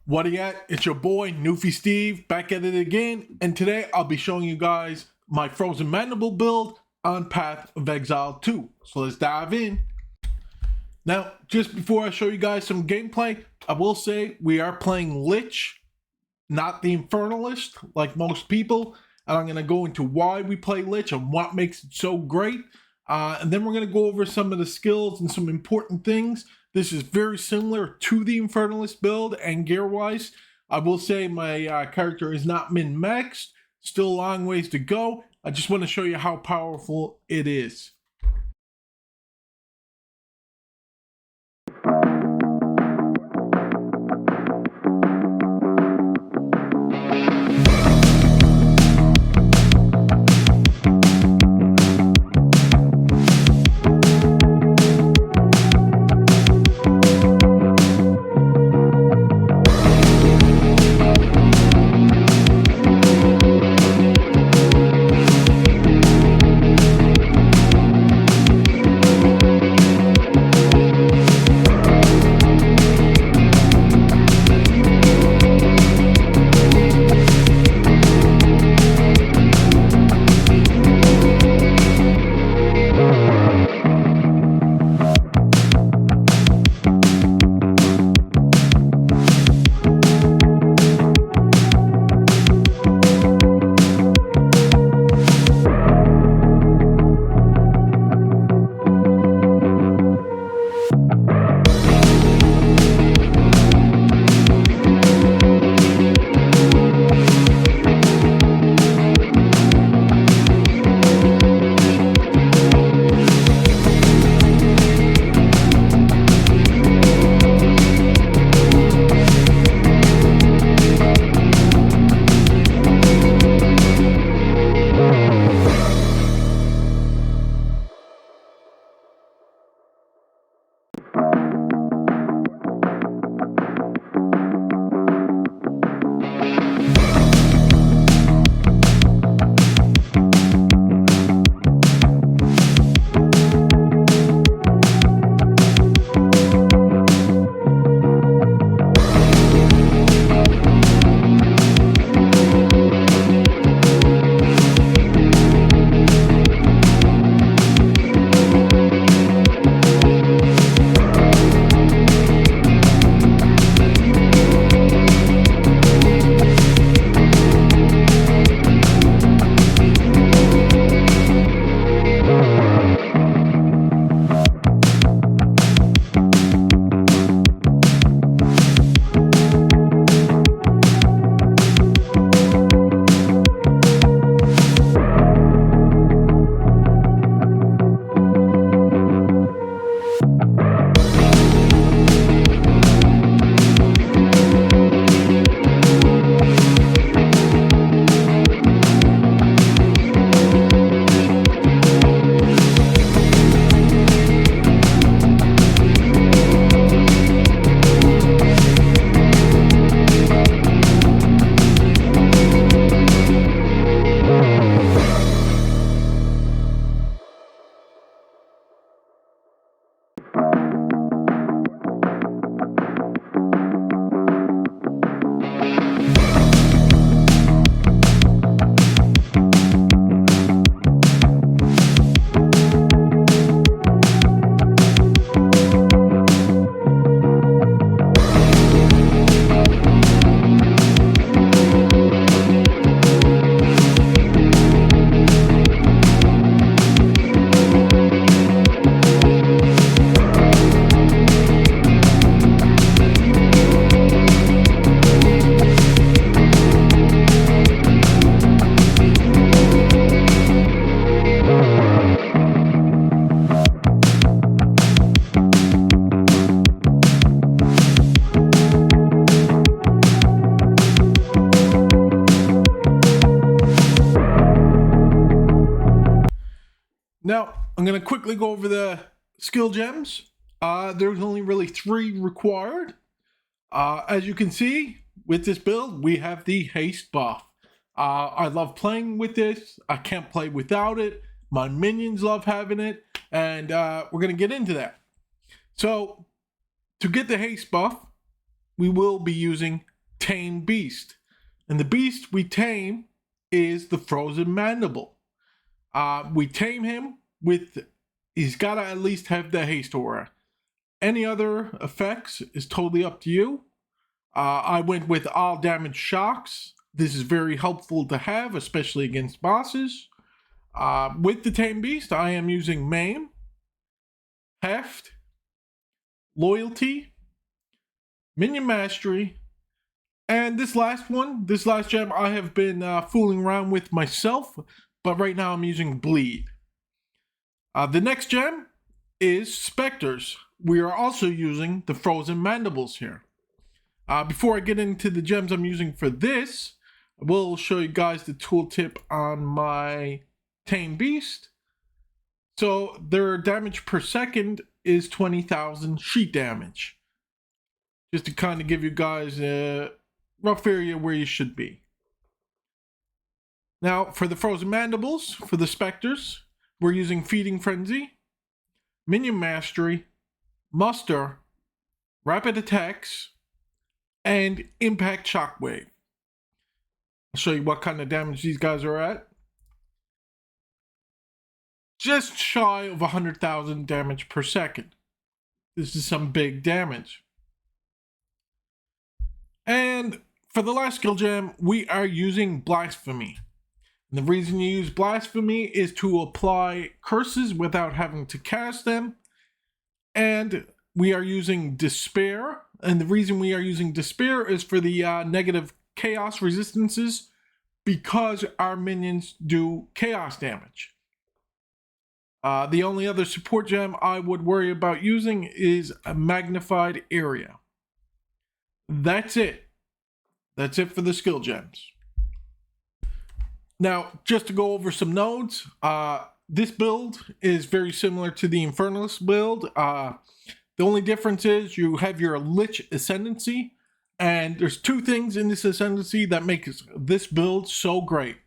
What do you got? It's your boy, Newfie Steve, back at it again, and today I'll be showing you guys my Frozen Mandible build on Path of Exile 2. So let's dive in. Now, just before I show you guys some gameplay, I will say we are playing Lich, not the Infernalist, like most people, and I'm going to go into why we play Lich and what makes it so great, and then we're going to go over some of the skills and some important things. This is very similar to the Infernalist build and gear-wise. I will say my character is not min-maxed. Still a long ways to go. I just want to show you how powerful it is. Now, I'm going to quickly go over the skill gems. There's only really 3 required. As you can see, with this build, we have the haste buff. I love playing with this. I can't play without it. My minions love having it. And we're going to get into that. So, to get the haste buff, we will be using tame beast. And the beast we tame is the Frozen Mandible. We tame him with, he's got to at least have the haste aura. Any other effects is totally up to you. I went with all damage shocks. This is very helpful to have, especially against bosses. With the tame beast, I am using Maim, Heft, Loyalty, Minion Mastery, and this last gem I have been fooling around with myself, but right now I'm using Bleed. The next gem is Specters. We are also using the Frozen Mandibles here. Before I get into the gems I'm using for this, I will show you guys the tooltip on my Tame Beast. So their damage per second is 20,000 sheet damage. Just to kind of give you guys a rough area where you should be. Now for the Frozen Mandibles, for the Specters, we're using Feeding Frenzy, Minion Mastery, Muster, Rapid Attacks, and Impact Shockwave. I'll show you what kind of damage these guys are at. Just shy of 100,000 damage per second. This is some big damage. And for the last skill gem, we are using Blasphemy. And the reason you use Blasphemy is to apply curses without having to cast them. And we are using Despair. And the reason we are using Despair is for the negative chaos resistances, because our minions do chaos damage. The only other support gem I would worry about using is a Magnified Area. That's it. That's it for the skill gems. Now, just to go over some nodes, this build is very similar to the Infernalist build. The only difference is you have your Lich Ascendancy, and there's two things in this Ascendancy that make this build so great.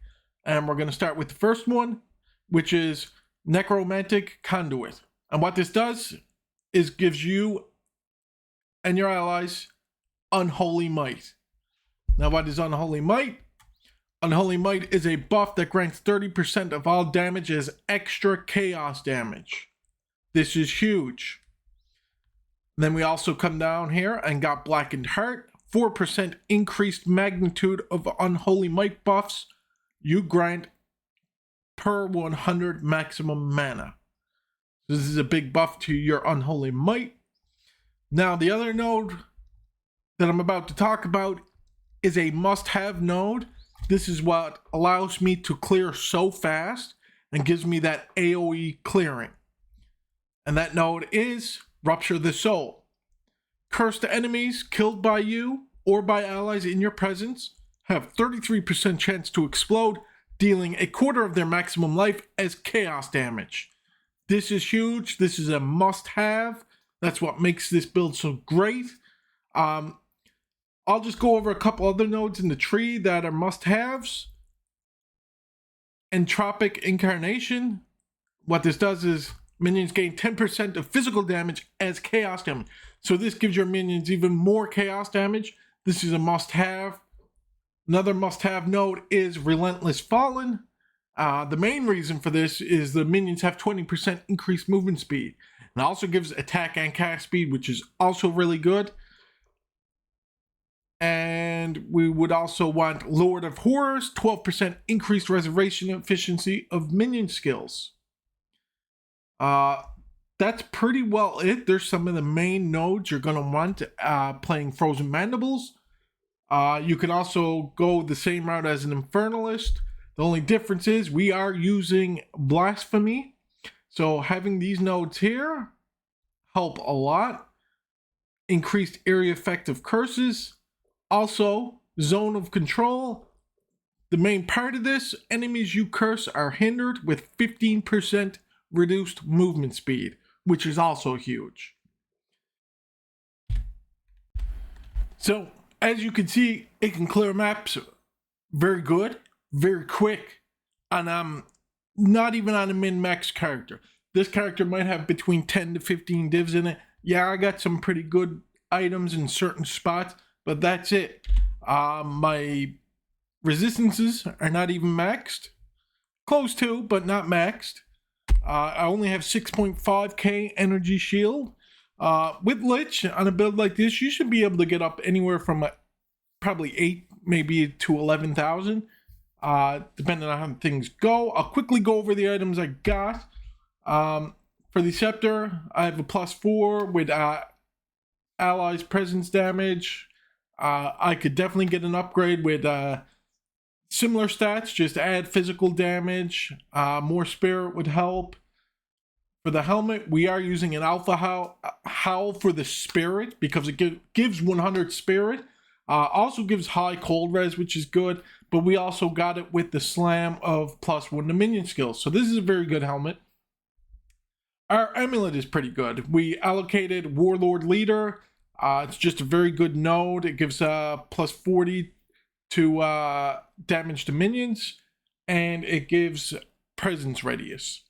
And we're going to start with the first one, which is Necromantic Conduit. And what this does is gives you and your allies Unholy Might. Now what is Unholy Might? Unholy Might is a buff that grants 30% of all damage as extra chaos damage. This is huge. Then we also come down here and got Blackened Heart. 4% increased magnitude of Unholy Might buffs you grant per 100 maximum mana. This is a big buff to your Unholy Might. Now the other node that I'm about to talk about is a must-have node. This is what allows me to clear so fast and gives me that AoE clearing. And that node is Rupture the Soul. Cursed enemies killed by you or by allies in your presence have 33% chance to explode, dealing a quarter of their maximum life as chaos damage. This is huge. This is a must-have. That's what makes this build so great. I'll just go over a couple other nodes in the tree that are must-haves. Entropic Incarnation. What this does is minions gain 10% of physical damage as chaos damage. So this gives your minions even more chaos damage. This is a must-have. Another must-have node is Relentless Fallen. The main reason for this is the minions have 20% increased movement speed. And it also gives attack and cast speed, which is also really good. And we would also want Lord of Horrors, 12% increased reservation efficiency of minion skills. That's pretty well it. There's some of the main nodes you're going to want playing Frozen Mandibles. You can also go the same route as an Infernalist. The only difference is we are using Blasphemy. So having these nodes here help a lot. Increased area effect of curses. Also, Zone of Control. The main part of this, enemies you curse are hindered with 15% reduced movement speed, which is also huge. So, as you can see, it can clear maps very good, very quick, and I'm not even on a min-max character. This character might have between 10 to 15 divs in it. Yeah, I got some pretty good items in certain spots, but that's it. My resistances are not even maxed. Close to, but not maxed. I only have 6.5k energy shield. With Lich, on a build like this, you should be able to get up anywhere from probably 8, maybe to 11,000. Depending on how things go. I'll quickly go over the items I got. For the scepter, I have a +4 with allies presence damage. I could definitely get an upgrade with similar stats, just add physical damage. More spirit would help. For the helmet, we are using an alpha howl for the spirit because it gives 100 spirit. Also gives high cold res, which is good, but we also got it with the slam of +1 to minion skills. So this is a very good helmet. Our amulet is pretty good. We allocated Warlord Leader. It's just a very good node. It gives +40 to damage to minions, and it gives presence radius.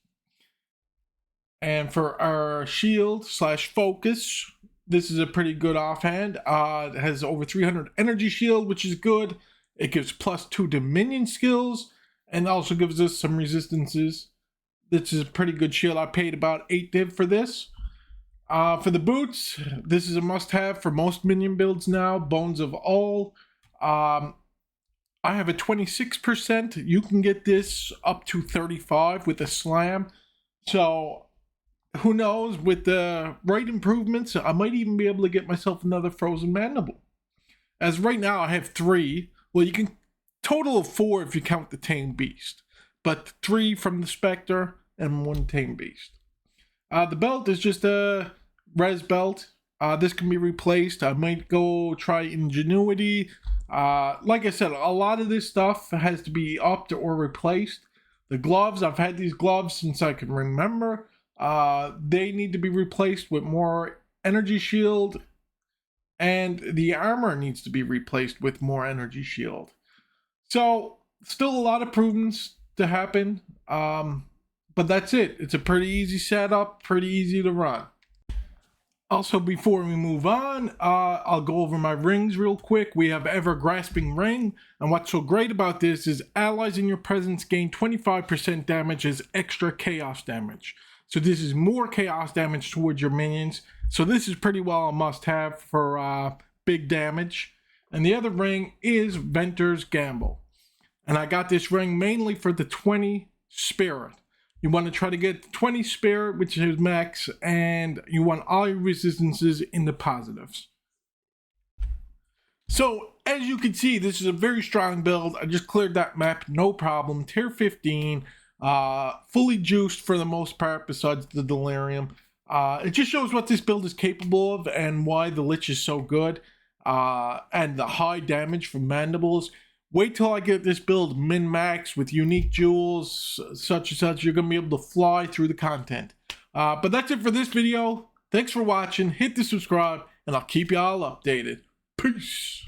And for our shield/focus, this is a pretty good offhand. It has over 300 energy shield, which is good. It gives +2 to minion skills, and also gives us some resistances. This is a pretty good shield. I paid about 8 div for this. For the boots, this is a must-have for most minion builds now. Bones of All. I have a 26%. You can get this up to 35 with a slam. So who knows, with the right improvements, I might even be able to get myself another frozen mandible. As right now I have 3. Well, you can total of 4 if you count the tame beast, but 3 from the specter and 1 tame beast. The belt is just a res belt. This can be replaced. I might go try ingenuity. Like I said, a lot of this stuff has to be upped or replaced. The gloves, I've had these gloves since I can remember. They need to be replaced with more energy shield, and the armor needs to be replaced with more energy shield. So still a lot of improvements to happen, but that's it. It's a pretty easy setup, pretty easy to run. Also, before we move on, I'll go over my rings real quick. We have Ever Grasping Ring, and what's so great about this is allies in your presence gain 25% damage as extra chaos damage. So this is more chaos damage towards your minions. So this is pretty well a must-have for big damage. And the other ring is Venter's Gamble. And I got this ring mainly for the 20 spirit. You want to try to get 20 spirit, which is max, and you want all your resistances in the positives. So, as you can see, this is a very strong build. I just cleared that map, no problem. Tier 15, fully juiced for the most part, besides the Delirium. It just shows what this build is capable of and why the Lich is so good. And the high damage from mandibles. Wait till I get this build min-max with unique jewels, such and such. You're going to be able to fly through the content. But that's it for this video. Thanks for watching. Hit the subscribe, and I'll keep y'all updated. Peace.